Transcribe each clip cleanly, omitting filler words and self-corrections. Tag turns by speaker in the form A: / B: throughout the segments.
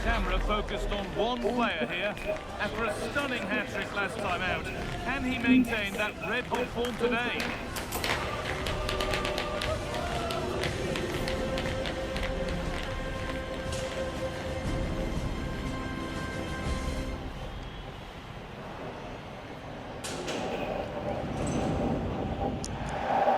A: Camera focused on one player here. After a stunning hat-trick last time out, can he maintain that red-hot form today?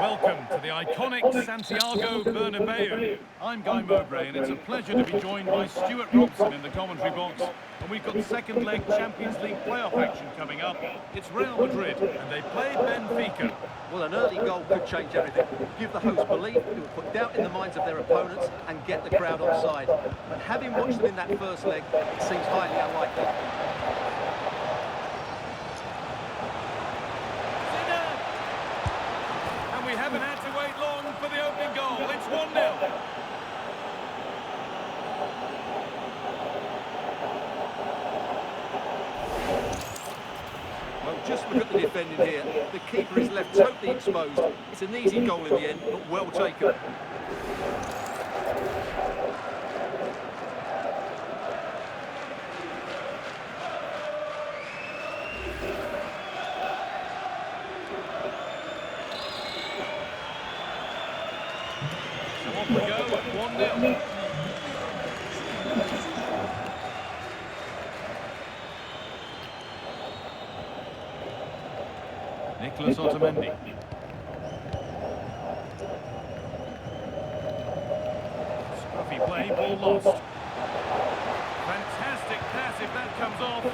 A: Welcome to the iconic Santiago Bernabeu. I'm Guy Mowbray, and it's a pleasure to be joined by Stuart Robson in the commentary box. And we've got second leg Champions League playoff action coming up. It's Real Madrid, and they play Benfica.
B: Well, an early goal could change everything. Give the hosts belief, it will put doubt in the minds of their opponents and get the crowd on side. But having watched them in that first leg, it seems highly unlikely.
A: We haven't had to wait long for the opening goal. It's 1-0.
B: Well, just look at the defending here. The keeper is left totally exposed. It's an easy goal in the end, but well taken.
A: Off we go at 1-0. Nicholas Otamendi. Scruffy play, ball lost. Fantastic pass if that comes off.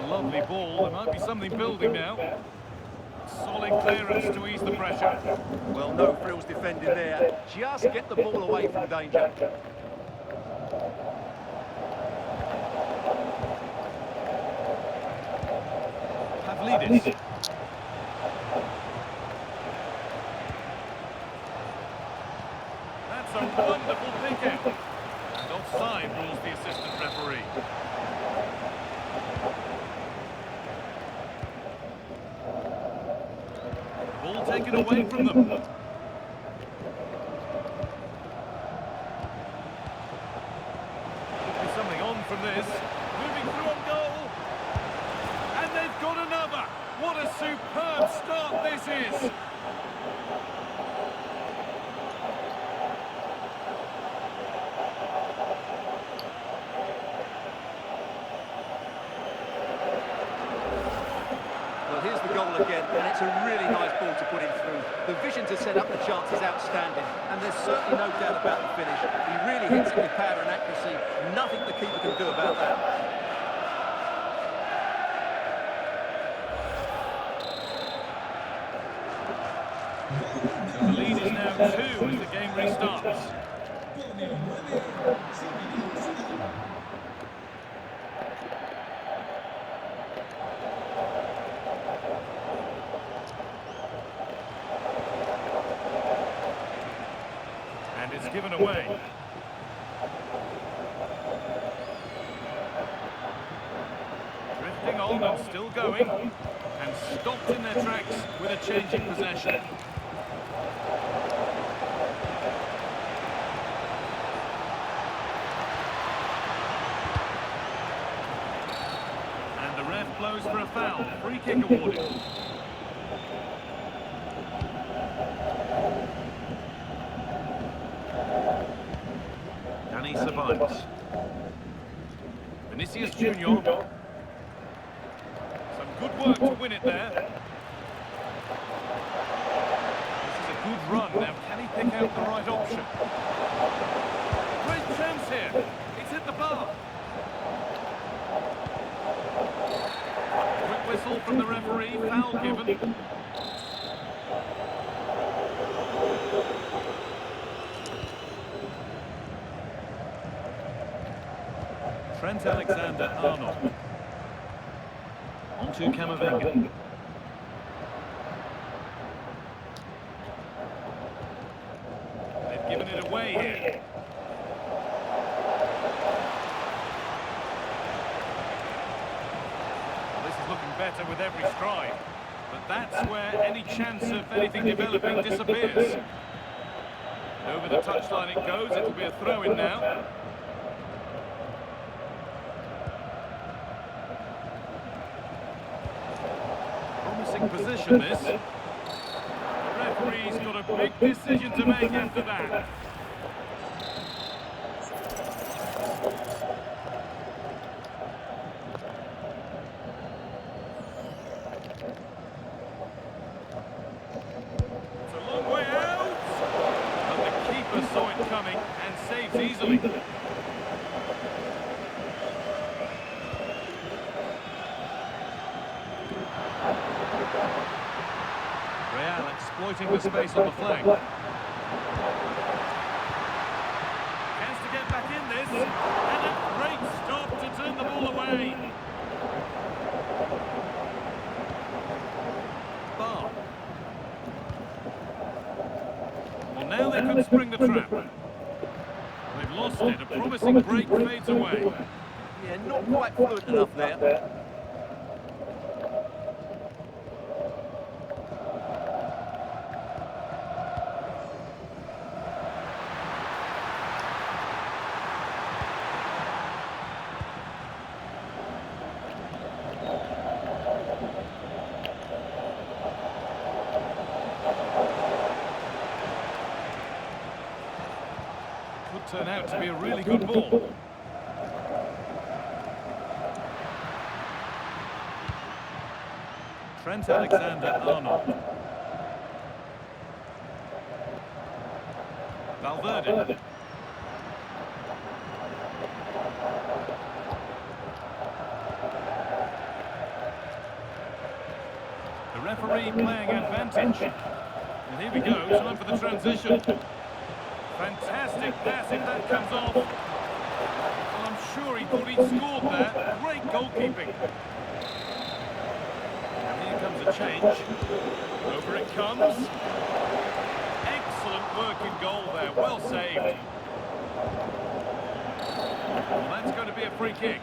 A: Lovely ball, there might be something building now. Solid clearance to ease the pressure.
B: Well, no frills defending there. Just get the ball away from danger.
A: Pavlidis. That's a wonderful pick out. And offside rules the assistant referee. Ball taken away from them. Could be something on from this. Moving through on goal. And they've got another. What a superb start this is.
B: again, and it's a really nice ball to put him through. The vision to set up the chance is outstanding, and there's certainly no doubt about the finish. He really hits it with power and accuracy. Nothing the keeper can do about that.
A: The lead is now 2 as the game restarts. And it's given away. Drifting on and still going. And stopped in their tracks with a change in possession. And the ref blows for a foul. Free kick awarded. Danny survives. Vinicius Junior. Some good work to win it there. This is a good run. Now, can he pick out the right option? Great chance here. It's hit the bar. Quick whistle from the referee. Foul given. Trent Alexander-Arnold. On to Camavinga. They've given it away here. Well, this is looking better with every stride. But that's where any chance of anything developing disappears. And over the touchline it goes. It'll be a throw-in now. Position this. The referee's got a big decision to make after that. It's a long way out. But the keeper saw it coming and saves easily. Exploiting the space on the flank. Chance to get back in this. And a great stop to turn the ball away. Bar. Well, now they could spring the trap. They've lost it. A promising break fades away.
B: Yeah, not quite fluent enough there.
A: Turn out to be a really good ball. Trent Alexander-Arnold. Valverde. The referee playing advantage. And here we go, time for the transition. Fantastic pass if that comes off. Well, I'm sure he thought he'd scored there. Great goalkeeping. And here comes a change. Over it comes. Excellent work in goal there. Well saved. Well, that's going to be a free kick.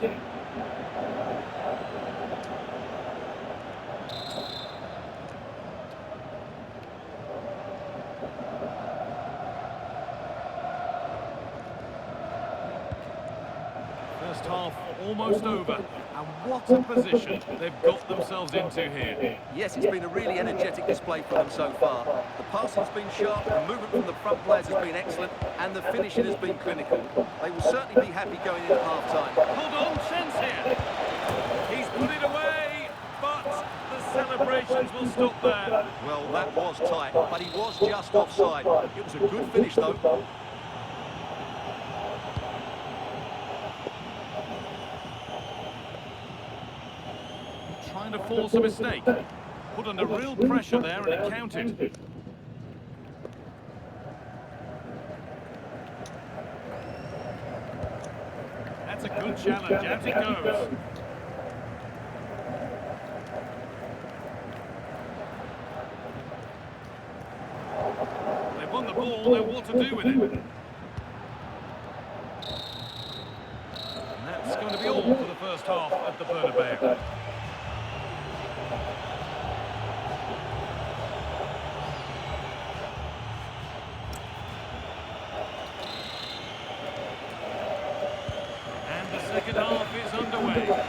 A: First half almost over, and what a position they've got themselves into here.
B: Yes, it's been a really energetic display for them so far. The passing's been sharp, the movement from the front players has been excellent, and the finishing has been clinical. They will certainly be happy going in at half-time.
A: Hold on, chance here. He's put it away, but the celebration celebrations will stop there.
B: Well, that was tight, but he was just offside. It was a good finish, though.
A: Trying to force a mistake. Put under real pressure there and it counted. That's a good challenge. Out it goes. They've won the ball, know what to do with it. And that's going to be all for the first half at the Bernabeu. And the second half is underway.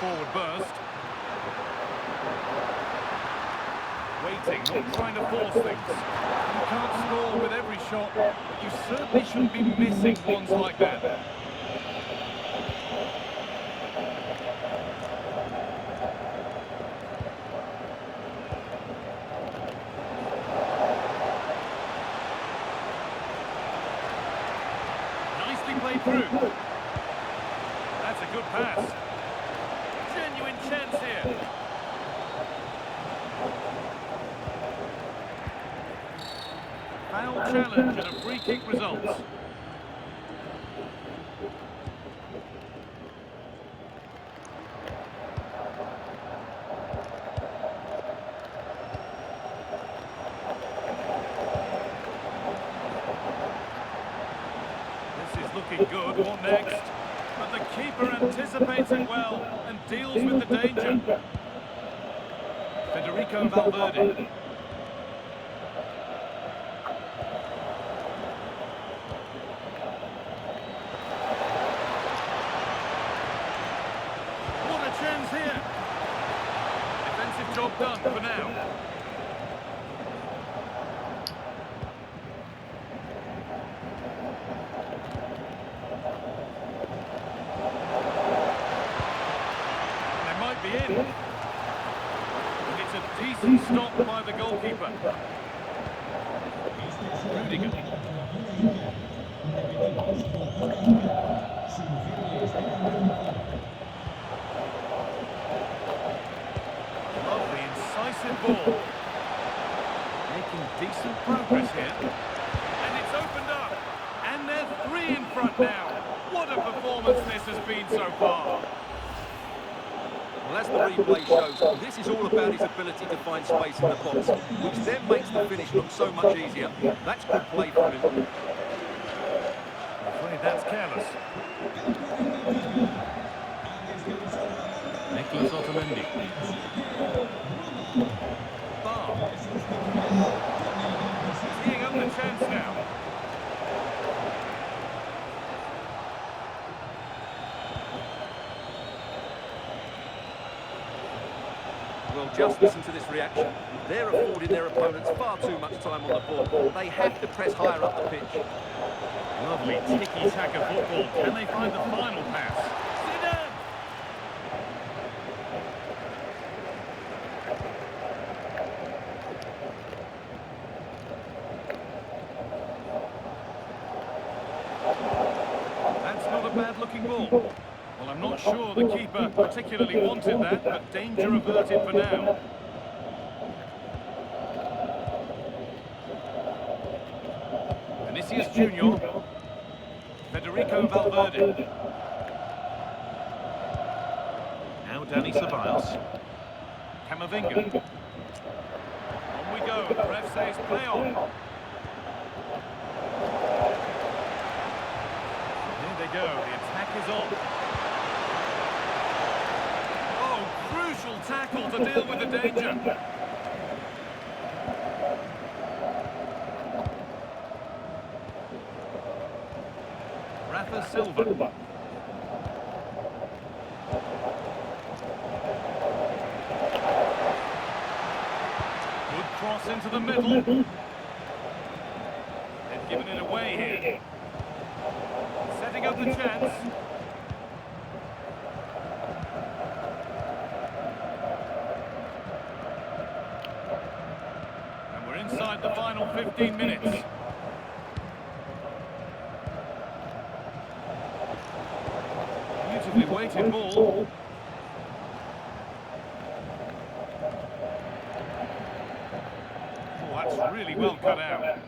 A: Forward burst. Waiting, not trying to force things. You can't score with every shot, but you certainly shouldn't be missing ones like that. Nicely played through. That's a good pass. Genuine chance here. Foul challenge and a free kick results. This is looking good. What next? But the keeper anticipates it well and deals with the danger. Federico Valverde. What a chance here. Defensive job done for now. In. And it's a decent stop by the goalkeeper. Rudiger. Lovely, incisive ball. Making decent progress here. And it's opened up. And they're 3 in front now. What a performance this has been so far.
B: Well, as the replay shows, this is all about his ability to find space in the box, which then makes the finish look so much easier. That's good play from him.
A: I'm afraid that's careless. Nicholas Otamendi. Bar. Teeing up the chance now.
B: Well, just listen to this reaction. They're affording their opponents far too much time on the ball. They have to press higher up the pitch.
A: Lovely tiki-taka football. Can they find the final pass? Zidane! That's not a bad-looking ball. Well, I'm not sure the keeper particularly wanted that, but danger averted for now. Vinicius Junior. Federico Valverde. Now Dani Ceballos. Camavinga. On we go. The ref says play on. Here they go. The attack is on. Crucial tackle to deal with the danger. Rafa Silva. Good Cross into the middle. They've given it away here. Setting up the chance. And we're inside the final 15 minutes. Beautifully weighted ball. Oh, that's really well cut out.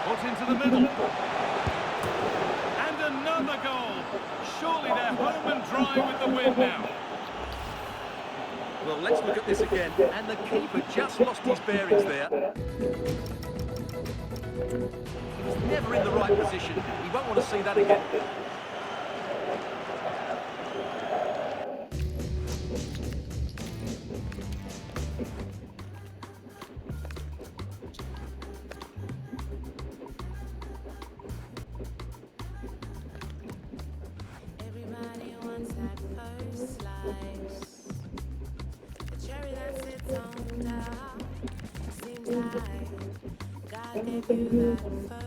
A: Put into the middle. And another goal. Surely they're home and dry with the win now.
B: Well, let's look at this again. And the keeper just lost his bearings there. He was never in the right position. He won't want to see that again.
C: Everybody wants that first slice. The cherry that sits on top. Seems like God gave you that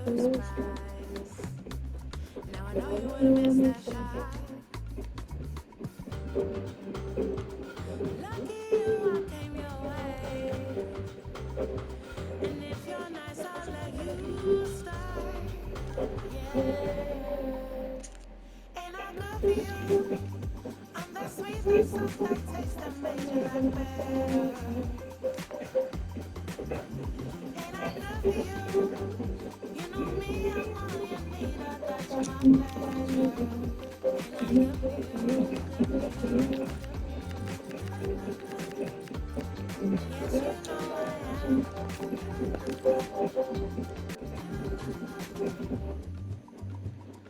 C: first prize. Now I know you would've missed that shot. Lucky you, I came your way. And if you're nice, I'll let you start. Yeah. And I love you. I'm the sweetest of that taste that made you like better. And I love you. You know me, I'm all you need. I got you my pleasure. And I love you. Yes, you know I am.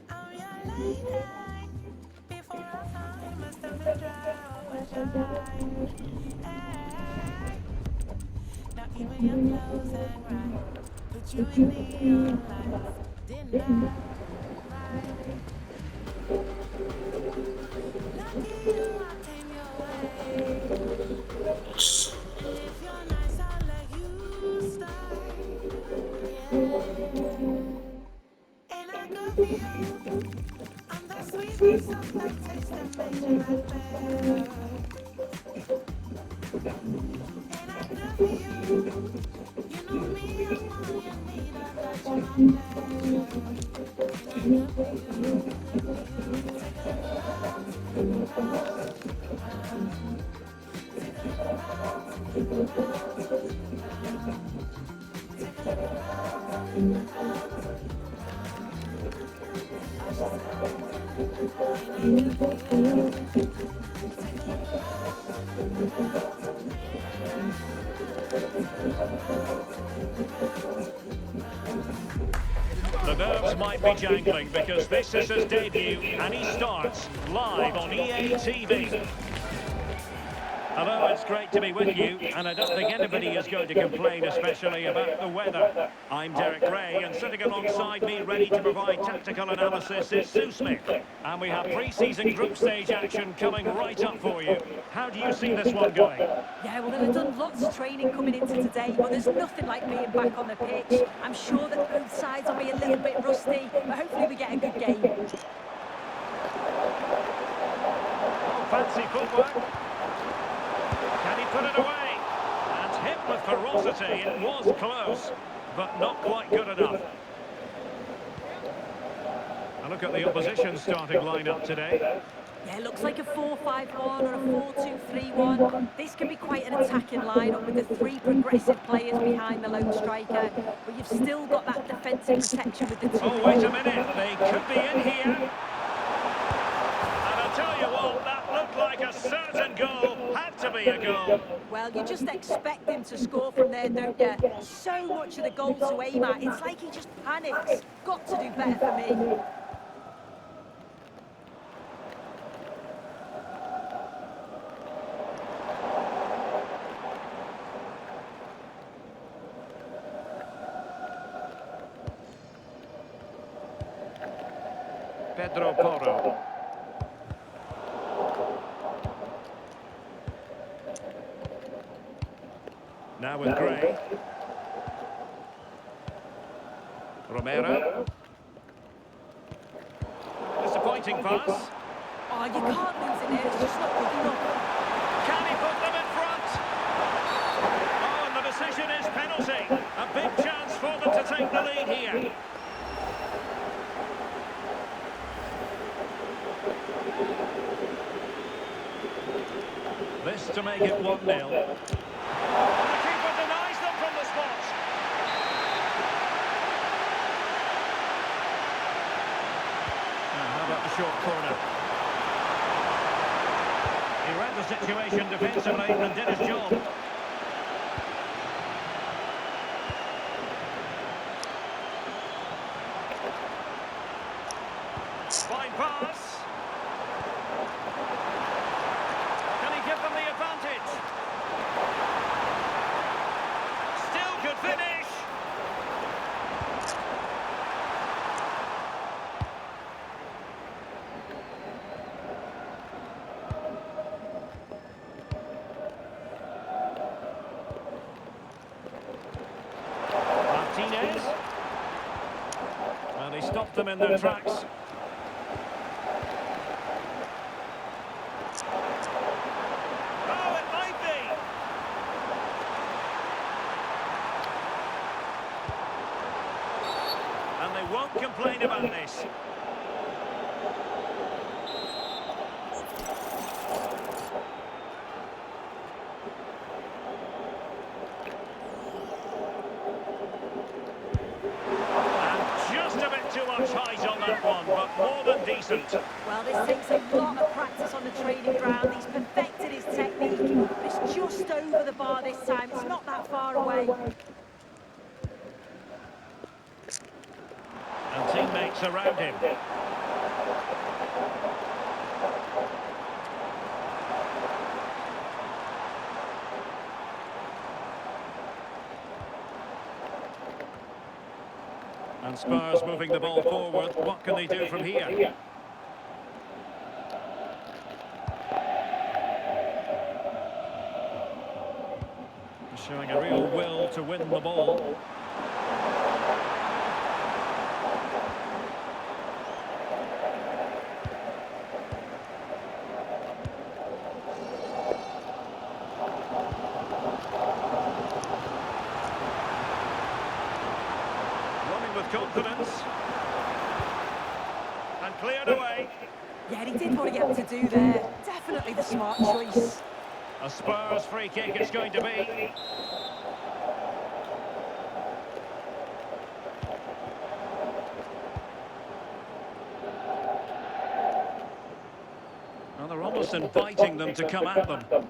C: I'm your lady. Before our time, I still been dry with your life. Hey. Now even your clothes ain't right. Put you in neon lights. Didn't I? Right. Lucky you, I came your way. And if you're nice, I'll let you start. Yeah. And I love you. I'm the sweetest of that taste that made you like better. And I love you. You know me, I'm all you need. I got you my pleasure. And I love you. Take a look around, take a look around. Take a look around, take a look around. Take a look around.
D: The nerves might be jangling because this is his debut and he starts live on EA TV. Hello, it's great to be with you, and I don't think anybody is going to complain, especially about the weather. I'm Derek Ray, and sitting alongside me, ready to provide tactical analysis, is Sue Smith. And we have pre-season group stage action coming right up for you. How do you see this one going?
E: Yeah, well, they've done lots of training coming into today, but there's nothing like being back on the pitch. I'm sure that both sides will be a little bit rusty, but hopefully we get a good game.
D: Oh, fancy footwork. Can he put it away? And hit with ferocity. It was close, but not quite good enough. A look at the opposition starting lineup today.
E: Yeah, it looks like a 4-5-1 or a 4-2-3-1. This can be quite an attacking lineup with the three progressive players behind the lone striker, but you've still got that defensive protection with the two.
D: Oh, wait a minute. They could be in here. And I'll tell you what, that looked like a certain goal. Had to be a goal.
E: Well, you just expect him to score from there, don't you? So much of the goals to aim at, it's like he just panics. Got to do better for me.
D: Pedro Porro. Now with Gray. Romero. Disappointing pass.
E: Oh, you can't lose it there. It's just not good enough.
D: Can he put them in front? Oh, and the decision is penalty. A big chance for them to take the lead here. This to make it 1-0. The keeper denies them from the spot. Now, how about the short corner? He read the situation defensively and did his job. Fine pass. Can he give them the advantage? Still could finish. Martinez. And he stopped them in their tracks. Oh, it might be. And they won't complain about this. Too much height on that one, but more than decent.
E: Well, this takes a lot of practice on the training ground. He's perfected his technique. It's just over the bar this time. It's not that far away.
D: And teammates around him. And Spurs moving the ball forward. What can they do from here? Showing a real will to win the ball. With confidence and cleared away.
E: Yeah, he did what he had to do there. Definitely the smart choice.
D: A Spurs free kick it's going to be. Well, they're almost inviting them to come at them.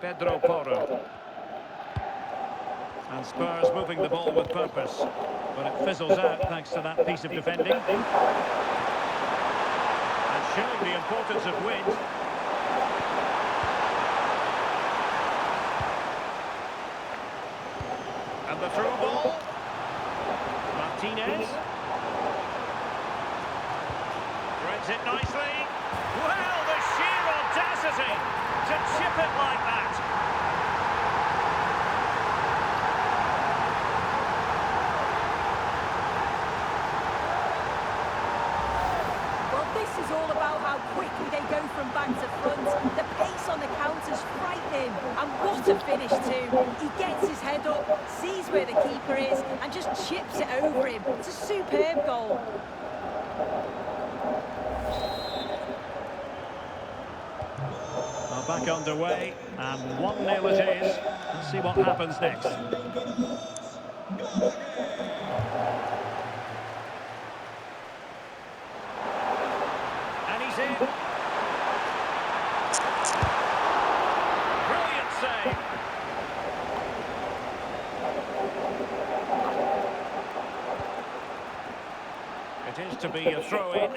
D: Pedro Porro. And Spurs moving the ball with purpose. But it fizzles out thanks to that piece of defending. And showing the importance of wind. And the through ball. Martinez. Threads it nicely. Well, the sheer audacity to chip it like that.
E: This is all about how quickly they go from back to front. The pace on the counter's frightening. And what a finish too. He gets his head up, sees where the keeper is, and just chips it over him. It's a superb goal.
D: Well, back underway, and 1-0 it is. Let's see what happens next. In. Brilliant save. It is to be a throw-in.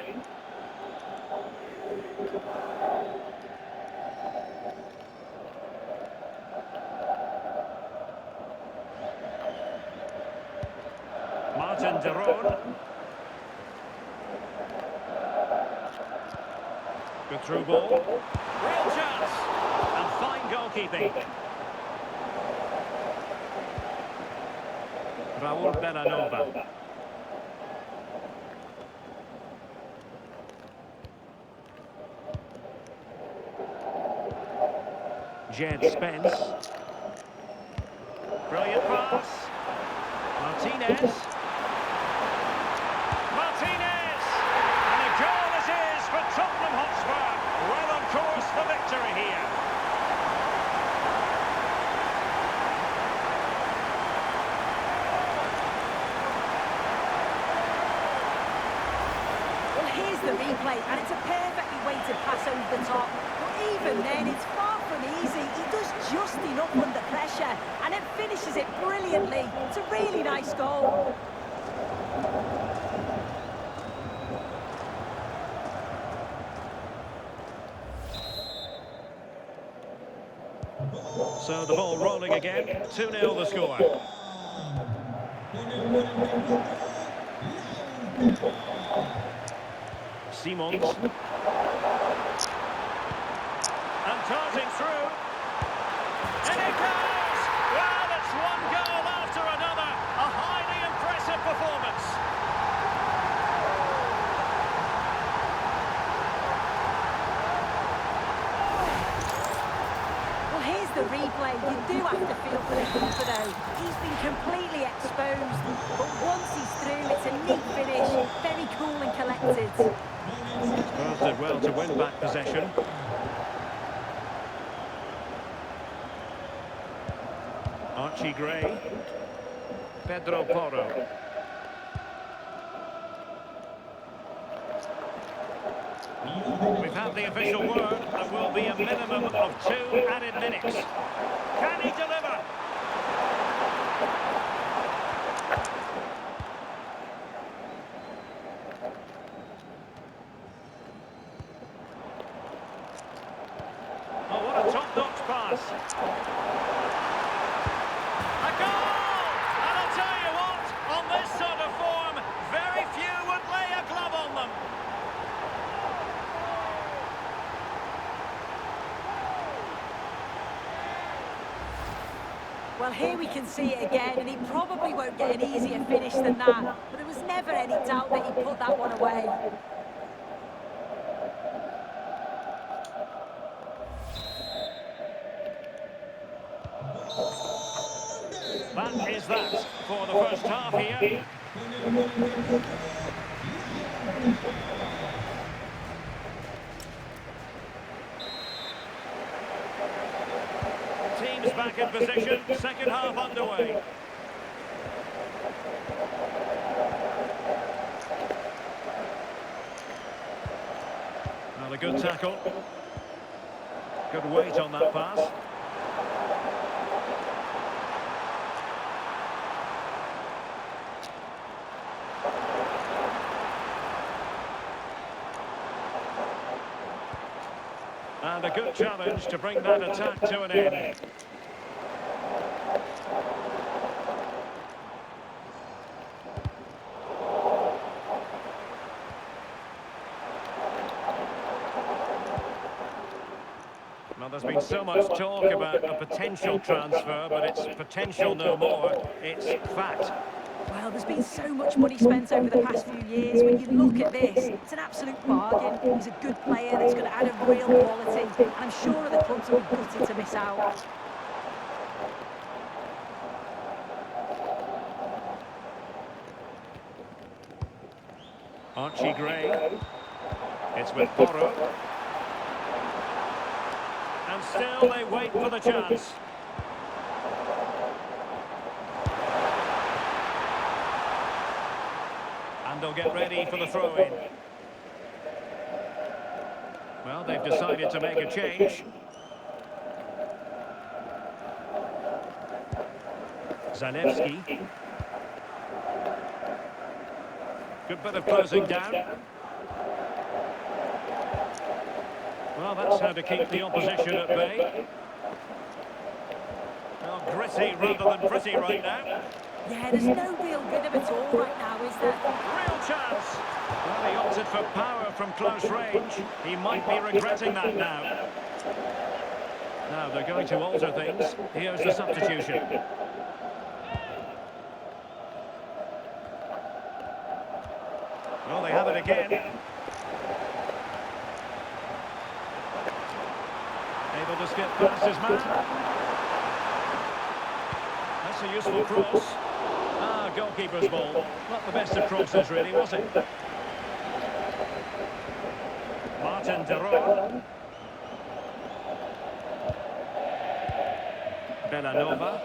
D: Martin de Roon. Good through ball. Real chance. And fine goalkeeping. Raul Bellanova. Jed Spence. Brilliant pass. Martinez. Martinez! And a goal it is for Tottenham Hotspur. Well on course for victory here.
E: Well, here's the replay, and it's a perfectly weighted pass over the top. But even then, it's far from easy. He does just enough under pressure, and then finishes it brilliantly. It's a really nice goal.
D: So the ball rolling again. 2-0 the score. Simons. And darting through. And it goes! Well, it's one goal after another. A highly impressive performance.
E: Well, here's the replay. You do have to feel for the keeper, though. He's been completely exposed. But once he's through, it's a neat finish. Very cool and collected.
D: Spurs did well to win back possession. Archie Gray. Pedro Porro. We've had the official word. There will be a minimum of 2 added minutes. Can he deliver? Oh, what a top-notch pass. A goal! And I'll tell you what, on this sort of form, very few would lay a glove on them.
E: Well, here we can see it again, and he probably won't get an easier finish than that. But there was never any doubt that he put that one away.
D: That is that for the first half here. Teams back in position, second half underway. Well, a good tackle. Good weight on that pass. And a good challenge to bring that attack to an end. Well, there's been so much talk about a potential transfer, but it's potential no more. It's fact.
E: Well, there's been so much money spent over the past few years. When you look at this, it's an absolute bargain. He's a good player that's going to add a real quality. And I'm sure the clubs will be gutted to miss out.
D: Archie Gray. It's with Porro. And still they wait for the chance. And they'll get ready for the throw-in. Well, they've decided to make a change. Zalewski. Good bit of closing down. Well, that's how to keep the opposition at bay. Well, gritty rather than pretty right now.
E: Yeah, there's no real rhythm at all right now, is there?
D: Real chance. Well, he opted for power from close range. He might be regretting that now. Now they're going to alter things. Here's the substitution. Well, they have it again. Able to skip past his man. That's a useful cross. Ah, goalkeeper's ball. Not the best of crosses, really, was it? Martin de Roon. Bellanova.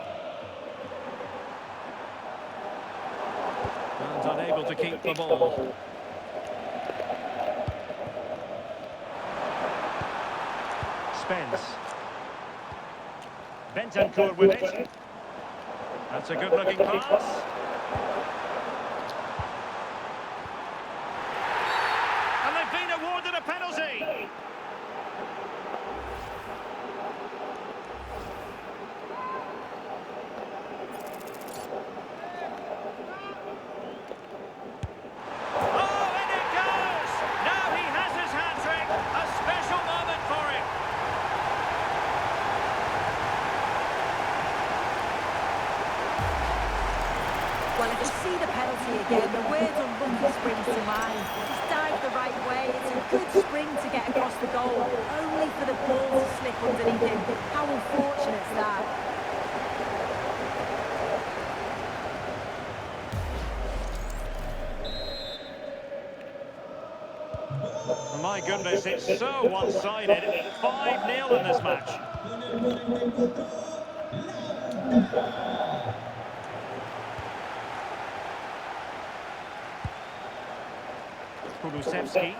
D: And unable to keep the ball. Spence. Bentancur with it. That's a good-looking pass. And they've been awarded a penalty. Oh, and it goes! Now he has his hat-trick. A special moment for him.
E: Well, if you see the penalty again, the word unlucky springs to mind. He's dived the right way. It's a good spring to get across the goal, only for the ball to slip underneath him. How unfortunate is that?
D: My goodness, it's so one-sided. 5-0 in this match. Kulusevski.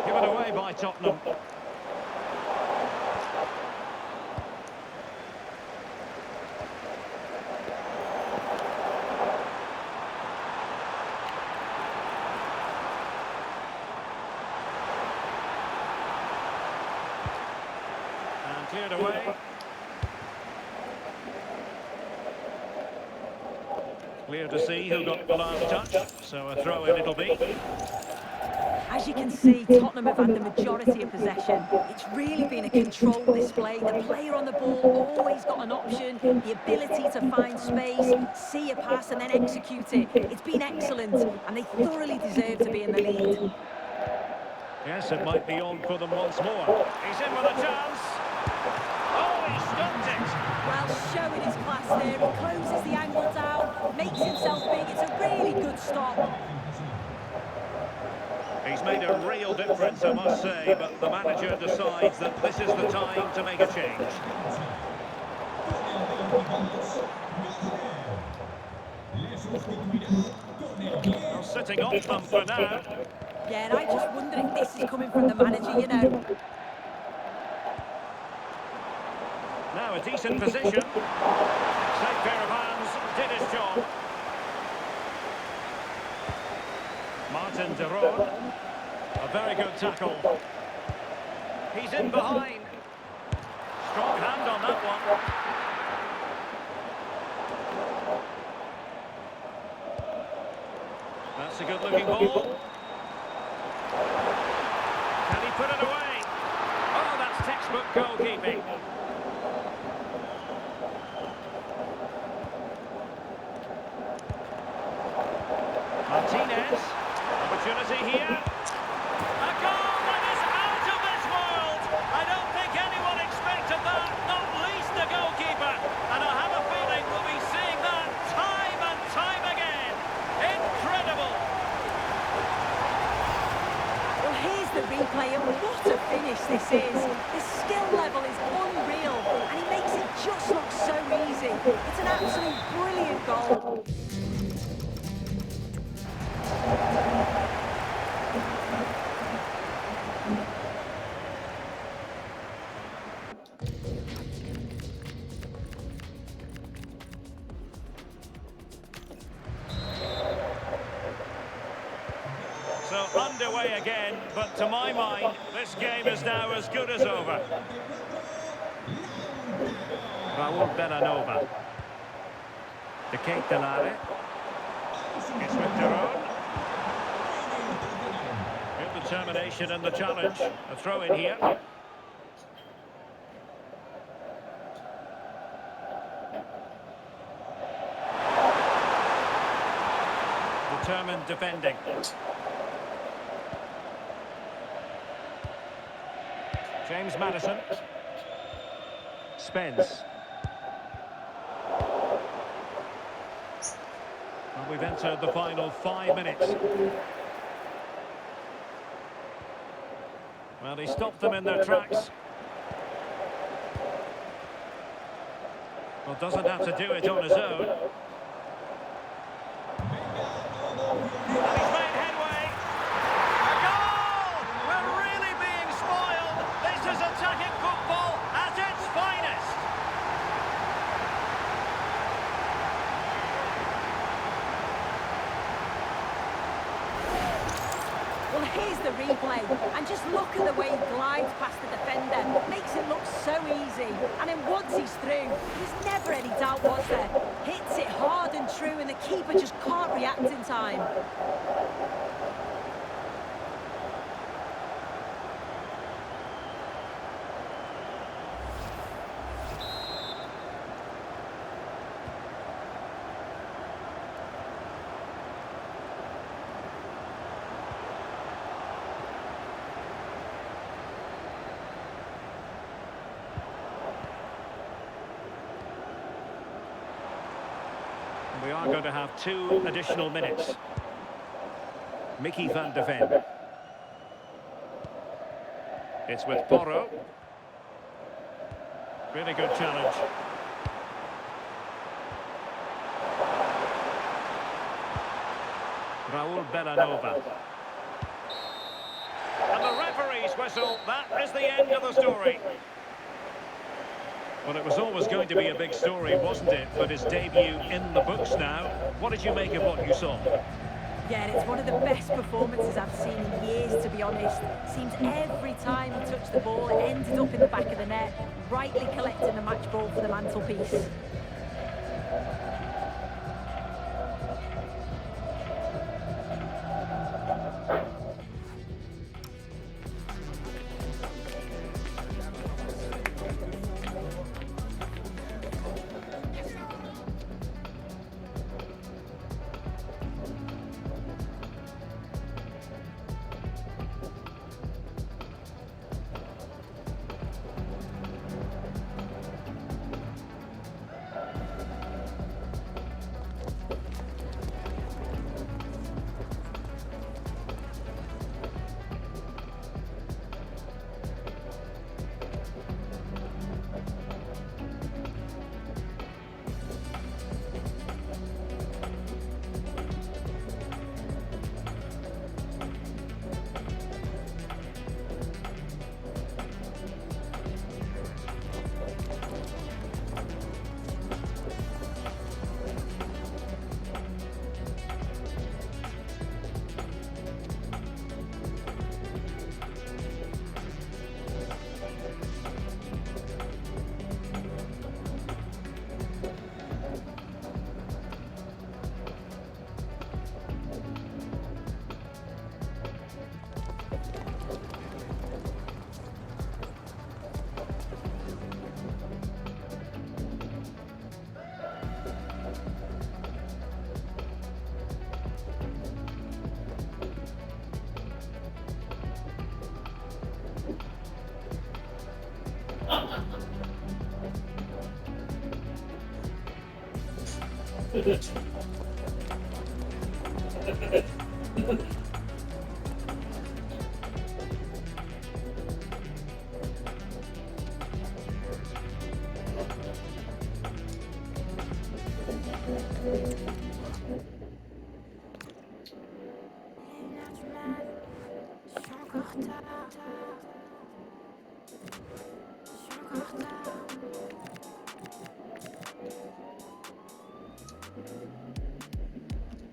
D: Given away by Tottenham. And cleared away. Clear to see who got the last touch, so a throw-in it'll be.
E: As you can see, Tottenham have had the majority of possession. It's really been a controlled display. The player on the ball always got an option, the ability to find space, see a pass and then execute it. It's been excellent, and they thoroughly deserve to be in the lead.
D: Yes, it might be on for them once more. He's in with a chance. Oh, he stopped it.
E: Well, showing his class there, he closes the angle down, makes himself big. It's a really good stop.
D: He's made a real difference, I must say, but the manager decides that this is the time to make a change. Well, sitting off them for now.
E: Yeah, and I just wonder if this is coming from the manager, you know.
D: Now a decent position. Safe pair of hands, did his job. Martin de Roon. A very good tackle. He's in behind. Strong hand on that one. That's a good-looking ball. Can he put it away? Oh, that's textbook goalkeeping. Martinez. Opportunity here. A goal that is out of this world. I don't think anyone expected that, not least the goalkeeper. And I have a feeling we'll be seeing that time and time again. Incredible.
E: Well, here's the replay, and what a finish this is. The skill level is unreal, and he makes it just look so easy. It's an absolute brilliant goal.
D: So underway again, but to my mind, this game is now as good as over. Raul Bellanova. De Ketelare. It's with Daron. Good determination in the challenge. A throw in here. Determined defending. James Maddison. Spence. And we've entered the final 5 minutes. Well, he stopped them in their tracks. Well, doesn't have to do it on his own. And he's made headway. A goal! We're really being spoiled. This is attacking football at its finest.
E: Well, here's the replay, and just look at the way he glides past the defender. Makes it look so easy. And then once he's through, there's never any doubt, was there? Hits it hard and true, and the keeper just can't react in time.
D: We are going to have 2 additional minutes. Mickey van de Ven. It's with Porro. Really good challenge. Raul Bellanova. And the referee's whistle. That is the end of the story. Well, it was always going to be a big story, wasn't it? But his debut in the books now. What did you make of what you saw?
E: Yeah, it's one of the best performances I've seen in years, to be honest. Seems every time he touched the ball, it ended up in the back of the net, rightly collecting the match ball for the mantelpiece.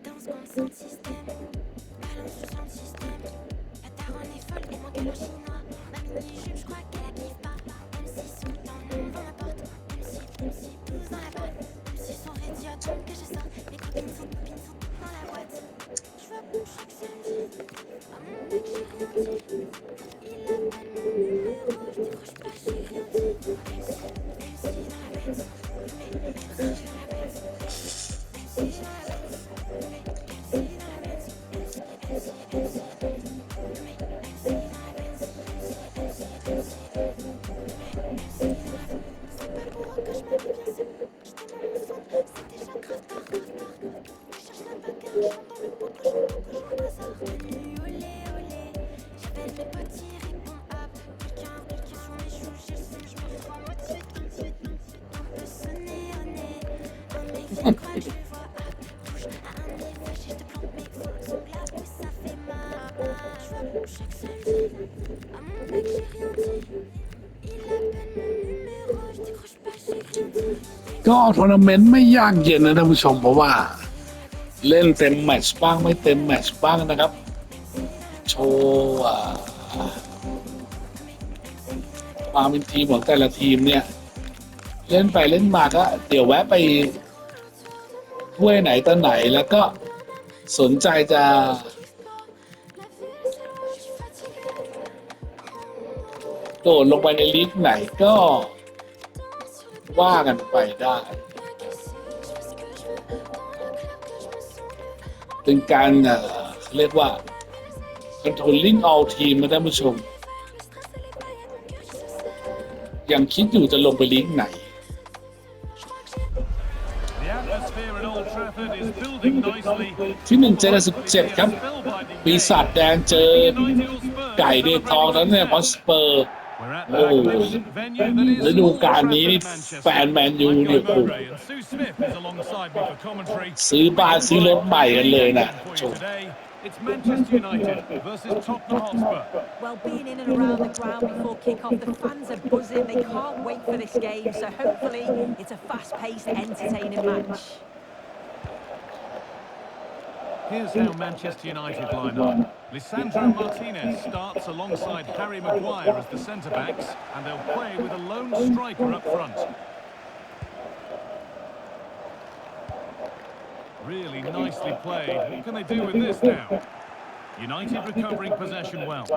C: Danse comme son système, balance sur son système. La daronne est folle et mon galop chinois. Ma mini-jupe, je crois qu'elle la kiffe pas. Même si son temps devant la porte, même si pousse dans la boîte, même si son rédiateur que je sais.
F: ก็ทัวร์นาเมนต์ไม่ยากเย็นนะท่านผู้ชมเพราะว่าเล่นเต็มแมตช์บ้างไม่เต็มแมตช์บ้างนะครับโชว์ความเป็นทีมของแต่ละทีมเนี่ยเล่นไปเล่นมาก็เดี๋ยวแวะไปถ้วยไหนต่อไหนแล้วก็สนใจจะโดดลงไปในลีกไหนก็ว่ากันไปได้เป็นการเรียกว่า controlling all team นะท่านผู้ชมยังคิดอยู่จะลงไปลีกไหน
A: The atmosphere at Old Trafford is building nicely.
F: ที่1 เจอกัน17ครับปีศาจแดงเจอไก่เดทองนั้นเนี่ยพอสเปอร์
A: We're at
F: โอ้
A: the magnificent venue that is
F: ฤดู
A: Old
F: กาลนี้
A: Trafford,
F: นี่
A: Manchester.
F: แฟนแมนยูเนี่ย
A: I'm Guy Mowbray and Sue Smith is alongside me for commentary.
F: ซื้อบ้านซื้อรถใหม่กันเลยนะ
A: For
F: ช
A: you
F: ม
A: today, it's Manchester United versus Tottenham Hotspur.
E: Well, being in and around the ground before kick-off, the fans are buzzing. They can't wait for this game. So hopefully it's a fast-paced, entertaining match.
A: Here's how Manchester United line up. Lisandro Martinez starts alongside Harry Maguire as the centre-backs, and they'll play with a lone striker up front. Really nicely played. What can they do with this now? United recovering possession well.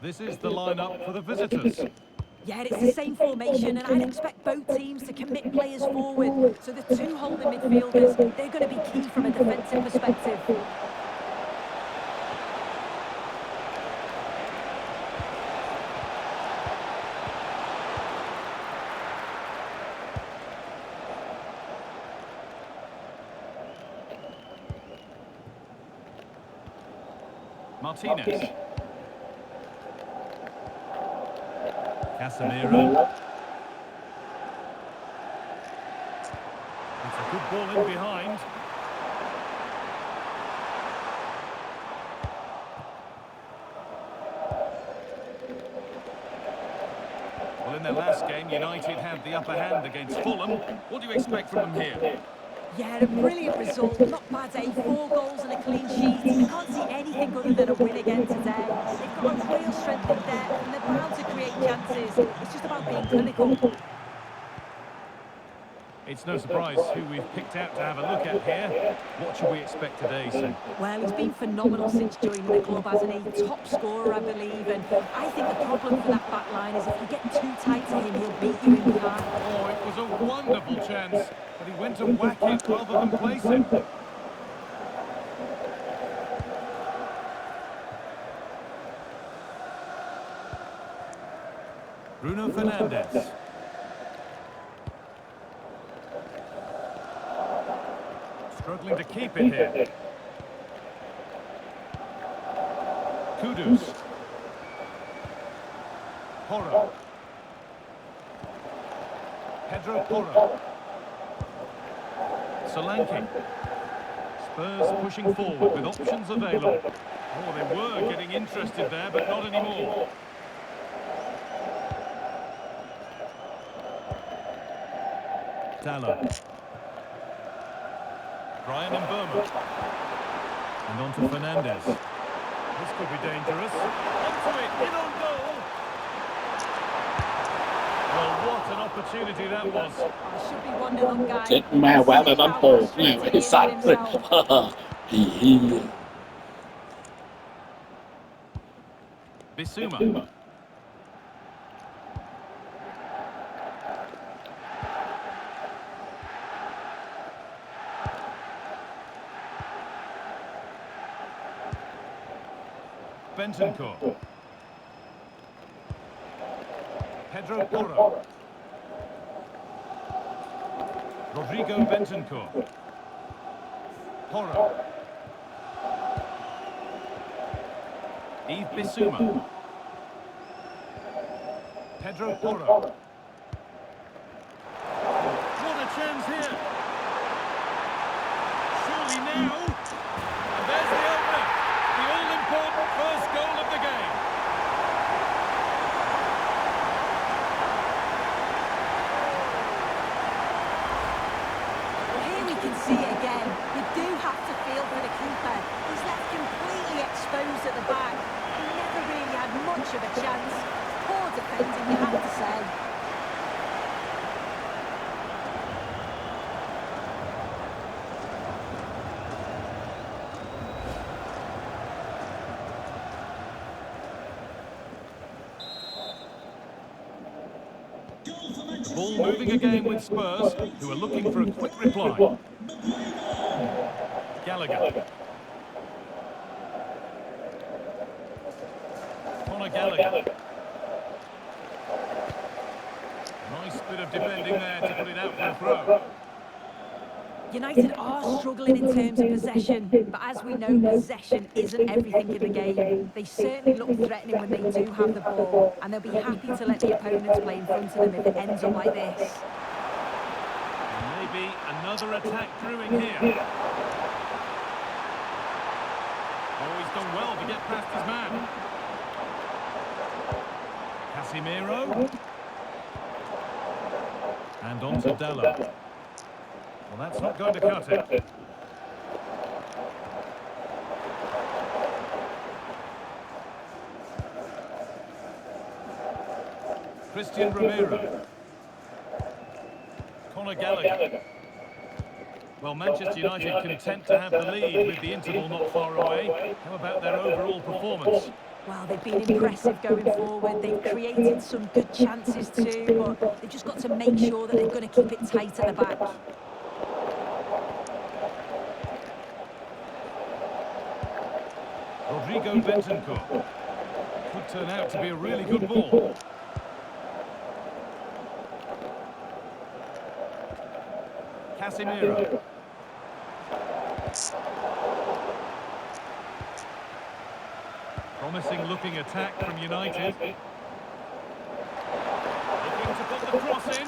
A: This is the lineup for the visitors.
E: Yeah, it's the same formation, and I'd expect both teams to commit players forward. So the two holding midfielders, they're going to be key from a defensive perspective.
A: Martinez. Casemiro. It's a good ball in behind. Well, in their last game, United had the upper hand against Fulham. What do you expect from them here?
E: Yeah, a brilliant result. Not bad, eh? 4 goals and a clean sheet. I can't see anything other than a win again today. They've got a real strength in depth, and they're bound to create chances. It's just about being clinical.
A: It's no surprise who we've picked out to have a look at here. What should we expect today, Sue?
E: Well, he's been phenomenal since joining the club, hasn't he? Top scorer, I believe. And I think the problem for that back line is if you get too tight to him, he'll beat you in behind.
A: Oh, it was a wonderful chance, but he went to whack it rather than place it. Bruno Fernandes. Struggling to keep it here. Kudus. Porro. Pedro Porro. Solanke. Spurs pushing forward with options available. Oh, they were getting interested there, but not anymore. Dallo. Brian and Burma. And on to Fernandes. This could be dangerous. Onto it, in on goal. Well, what an opportunity that was.
E: I should be wondering on guys.
F: เจ็ดแม่แวะไปบ้านโป่งแม่ไอ้สัตว์เลยเฮีย
A: Bissouma. Bentancur. Pedro Porro. Rodrigo Bentancur. Porro. Yves Bissouma. Pedro Porro. What a chance here. Surely now. And there's the opener. The all-important first goal of the game.
E: Well, here we can see it again. You do have to feel for the keeper. He's left completely exposed at the back. He never really had much of a chance. Poor defending, you have to say.
A: Ball moving again with Spurs, who are looking for a quick reply. Gallagher. Conor Gallagher. Nice bit of defending there to put it out for a throw.
E: United are struggling in terms of possession, but as we know, possession isn't everything in the game. They certainly look threatening when they do have the ball, and they'll be happy to let the opponents play in front of them if it ends up like this.
A: Maybe another attack brewing here. Oh, he's done well to get past his man. Casemiro. And on to Della. Well, that's not going to cut it. Christian Romero. Conor Gallagher. Well, Manchester United content to have the lead with the interval not far away. How about their overall performance?
E: Well, they've been impressive going forward. They've created some good chances too, but they've just got to make sure that they're going to keep it tight at the back.
A: Rodrigo Bentancur. Could turn out to be a really good ball. Casemiro. Promising looking attack from United. Looking to put the cross in.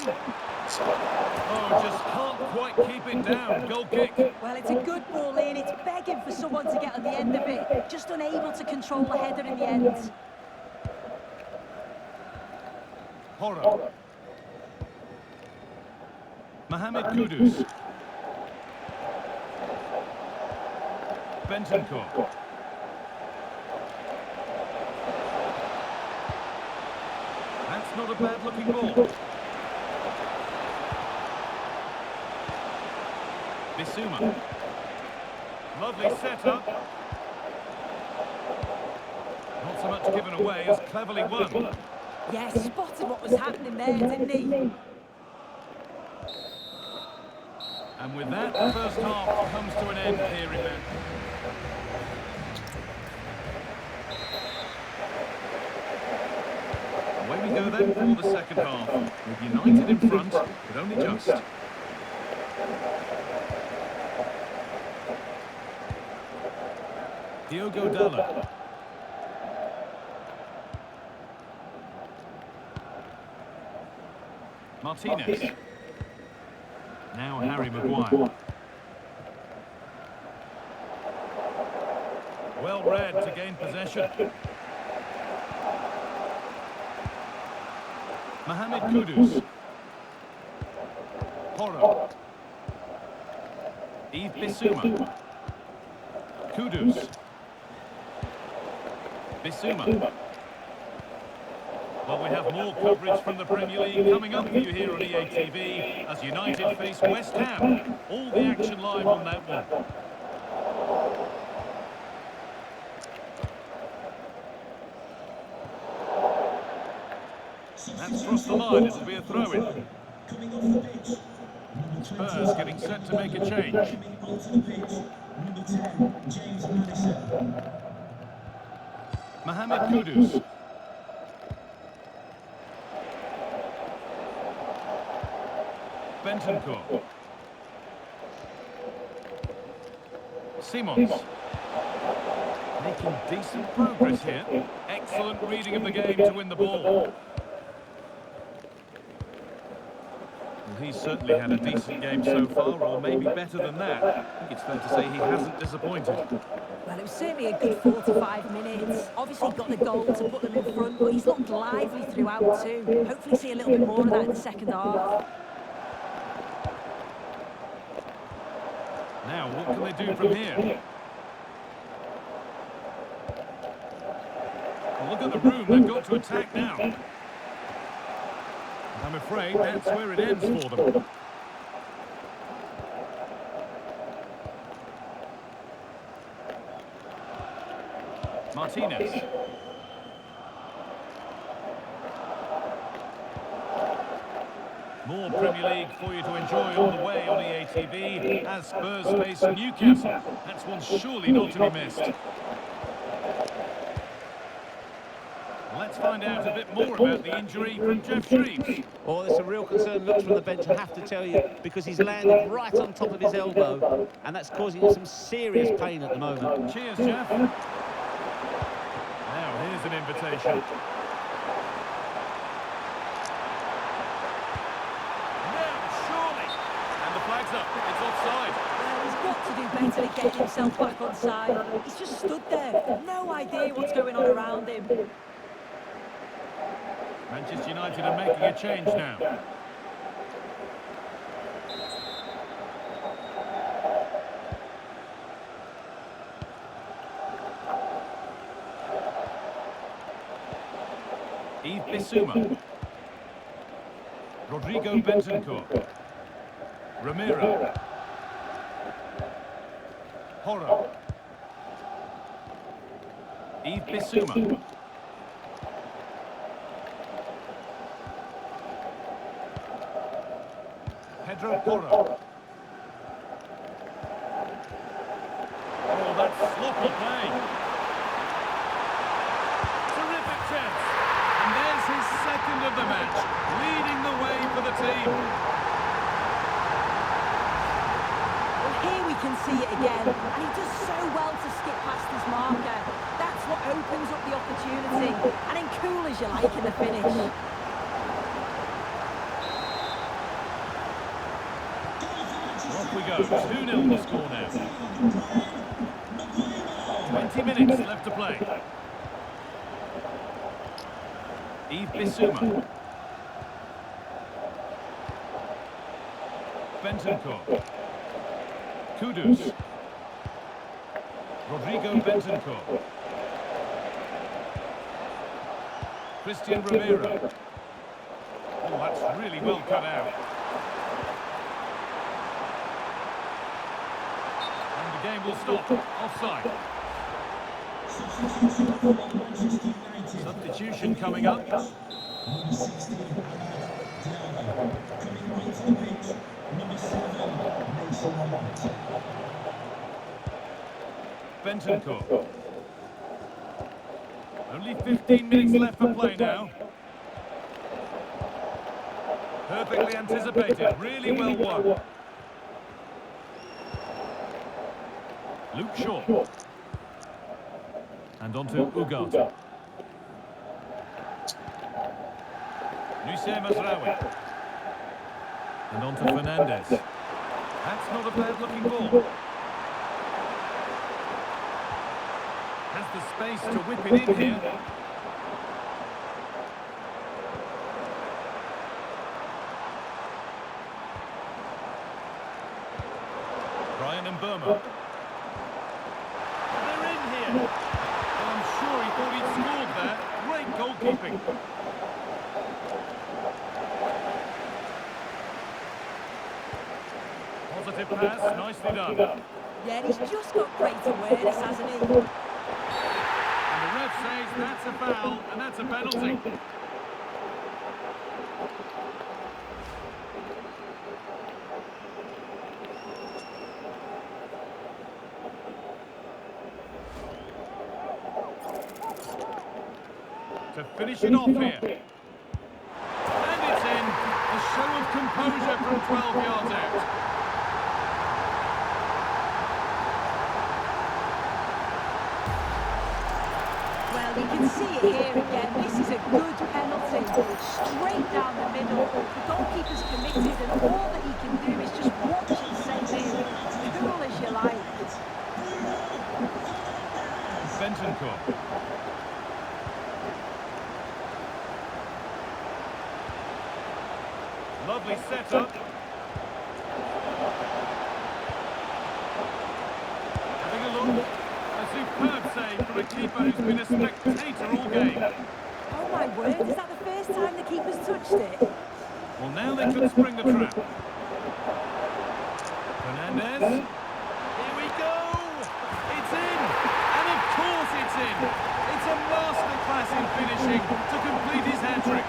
A: Oh, just can't quite keep it down. Goal kick.
E: Well, it's a good ball in. It's begging for someone to get on the end of it. Just unable to control the header in the end.
A: Porro. Mohamed Kudus. Bentancur. That's not a bad looking ball. Bissouma. Lovely setup. Not so much given away as cleverly won.
E: Yeah, spotted what was happening there, didn't he?
A: And with that, the first half comes to an end here in Man. Away we go then for the second half, with United in front, but only just. Diogo Dalla. Martinez. Now Harry Maguire. Well read to gain possession. Mohamed Kudus. Porro. Yves Bissouma. Kudus. Bissouma. Well, we have more coverage from the Premier League coming up for you here on EA TV as United face West Ham. All the action live on that one. That's crossed the line. It'll be a throw-in. Spurs getting set to make a change. Mohamed Kudus. Bentancur. Simons. Making decent progress here. Excellent reading of the game to win the ball. Well, he's certainly had a decent game so far, or maybe better than that. I think it's fair to say he hasn't disappointed.
E: Well, it was certainly a good 45 minutes. Obviously got the goal to put them in front, but he's looked lively throughout too. Hopefully see a little bit more of that in the second half.
A: Now, what can they do from here? Well, look at the room they've got to attack now. I'm afraid that's where it ends for them. Martinez. More Premier League for you to enjoy on the way on EA TV as Spurs face Newcastle. That's one surely not to be missed. Let's find out a bit more about the injury from Jeff Shreves.
B: Oh, there's some real concern looks from the bench, I have to tell you, because he's landed right on top of his elbow, and that's causing him some serious pain at the moment.
A: Cheers, Jeff. Now, here's an invitation. Flags up, it's offside.
E: Well, he's got to do better to get himself back on side. He's just stood there, no idea what's going on around him.
A: Manchester United are making a change now. Yves Bissouma. Rodrigo Bentancur. Ramiro. Horo. Yves Bissouma. Pedro Porro. Oh, that's sloppy play. Terrific chance. And there's his second of the match, leading the way for the team.
E: Here we can see it again, and he does so well to skip past his marker. That's what opens up the opportunity, and then cool as you like in the finish.
A: Off we go, 2-0 the score now. 20 minutes left to play. Yves Bissouma. Bentancur. Kudus. Rodrigo Bentancur. Christian Romero. Oh, that's really well cut out. And the game will stop. Offside. Substitution coming up. Bentancur. Only 15 minutes left for play now. Perfectly anticipated, really well won. Luke Shaw. And on to Ugarte. Nusayr Mazraoui. And on to Fernandez. That's not a bad-looking ball. Has the space to whip it in here. Brian and Burma. They're in here. Well, I'm sure he thought he'd scored there. Great goalkeeping. Positive pass, nicely done.
E: Yeah, he's just got great awareness, hasn't he?
A: And the ref says that's a foul, and that's a penalty. to finish it off here. And it's in. A show of composure from 12 yards out.
E: Well, you can see it here again. This is a good penalty. Straight down the middle. The goalkeeper's committed, and all that he can do is just watch it save in. Cool as you like.
A: Bentoncourt. Lovely setup. Having a look. A superb save from a keeper who's been a spectator all game.
E: Oh my word, is that the first time the keeper's touched it?
A: Well, now they could spring the trap. Fernandez. Here we go. It's in. And of course it's in. It's a masterclass in finishing to complete his hat-trick.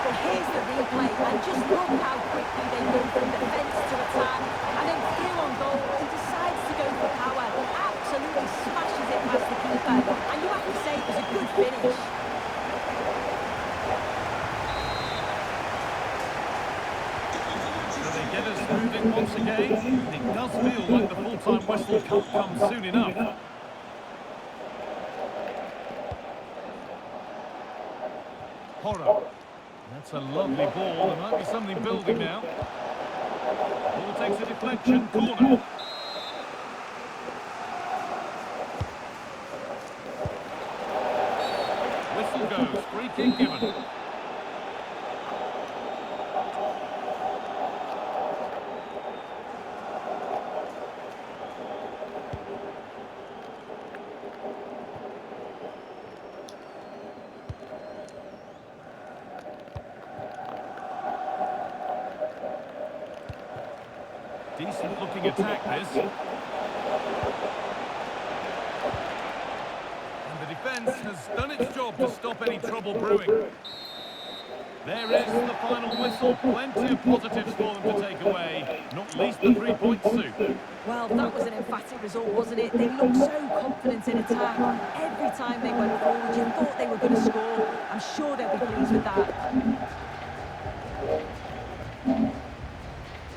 E: Well, here's the replay, and just look how quickly they go from defence to attack, and then through on goal, he decides to go for power, absolutely smashes it past the keeper, and you have to say it was a good finish.
A: So they get us moving once again. It does feel like the full-time whistle can't come soon enough. Horror. That's a lovely ball. There might be something building now. Ball takes a deflection, corner. Whistle goes, free kick given. Decent looking attack this. And the defence has done its job to stop any trouble brewing. There is the final whistle. Plenty of positives for them to take away, not least the 3-point soup.
E: Well, that was an emphatic result, wasn't it? They looked so confident in attack. Every time they went forward, you thought they were going to score. I'm sure they'll be pleased with that.